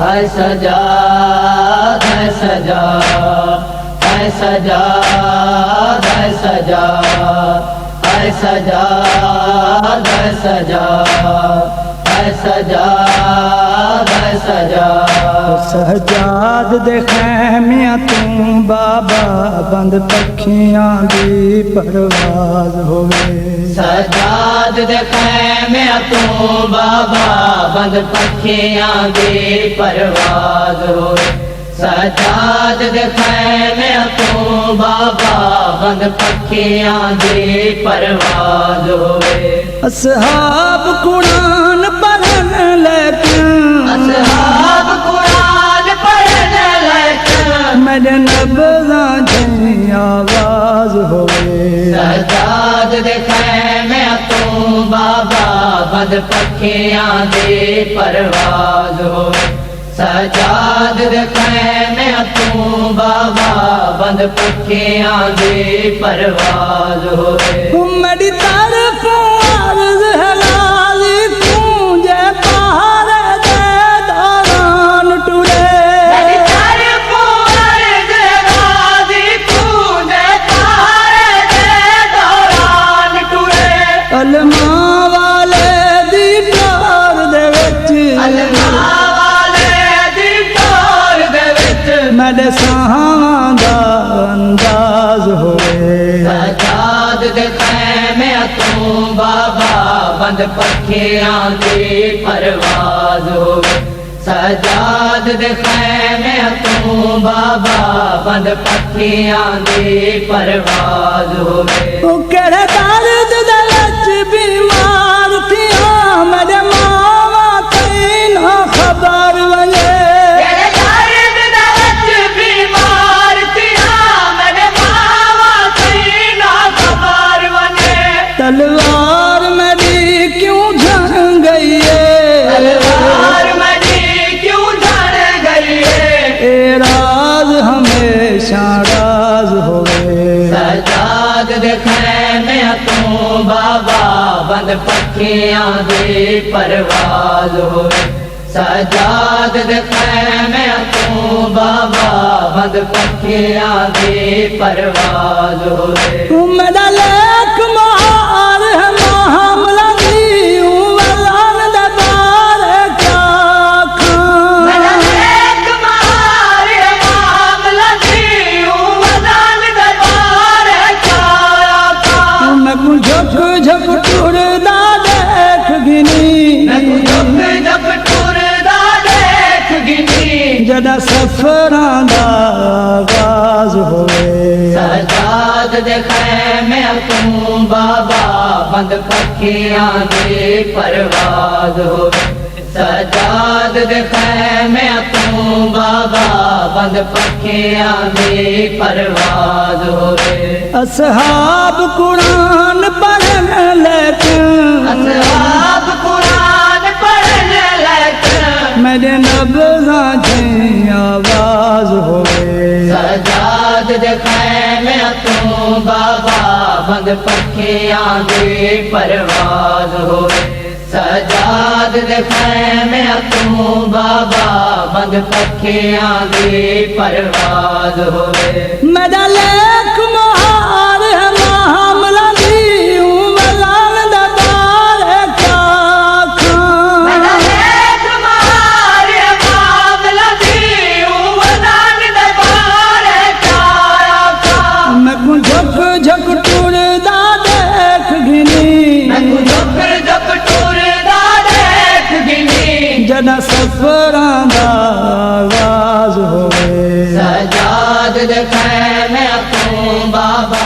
है सजाद है सजाद है सजाद है सजाद है सजाद है सजाद है सजाद है सजाद। सजाद दे खैमियां तू बाबा बंद पखियां दी परवाज होवे। सजाद दे खैमियां तू बाबा बंद पखियां दी परवाज होवे। सजाद दे खैमियां तू बाबा बंद पखियां दी परवाज होवे। असहाब कुरान पढ़न लेकिन असहाब कुरान पढ़न लेकिन मेरे नब्ज़ां दी आवाज होवे। सजाद दे खैमियां तू बाबा बंद पखियां दी परवाज होवे। सजाद दे खैमियां तू बाबा बंद पखियां दी परवाज होवे। मेरी तरफ अर्ज़ है लाली गूंजे पहाड़ दे दौरान टुरे। मेरी तरफ अर्ज़ है लाली गूंजे पहाड़ दे दौरान टुरे। अलमा वाले दी टोर दे विच मेरे साहां दा अंदाज होवे। सजाद दे खैमियां तू बाबा बंद पखियां दी परवाज होवे। सजाद दे खैमियां तू बाबा बंद पखियां दी परवाज होवे। ओ केड़े दर्द दे विच बीमार थियां मेरे मावा तैन खबर वने। तलवार मेरी क्यों झड़ गई है। तलवार मेरी क्यों झड़ गई है। ए राज हमेशा राज होवे। सजाद दे खैमियां तू बाबा बंद पखियां दी परवाज होवे। सजाद दे खैमियां तू बाबा बंद पखियां दी परवाज होवे। मेरा लेख मार है मामला दी वलान दे बार क्या खां। मेरा लेख मार है मामला दी वलान दे बार क्या खां। मैं कुछ झक झक टुरदा देख गिनी। मैं झक झक टुरदा देख गिनी। जदा सफरां दा आगाज होवे। सजाद दे खैमियां तू बाबा बंद पखियां दी परवाज होवे। सजाद दे खैमियां तू बाबा बंद पखियां दी परवाज होवे। असहाब कुरान पढ़न लेकिन असहाब कुरान पढ़न लेकिन मेरे नब्ज़ां दी आवाज होवे। सजाद दे खैमियां तू बाबा बंद पखियां दी परवाज होवे। सजाद दे खैमियां तू बाबा बंद पखियां दी परवाज होवे। मेरा लेख मार है मामला दी वलान दा बार क्या खां। मेरा लेख मार है मामला दी वलान दे बार क्या खां। मैं कुछ झक झक टुरदा देख गिनी। मैं झक झक टुरदा देख गिनी। जदा सफरां दा आगाज होवे। सजाद दे खैमियां तू बाबा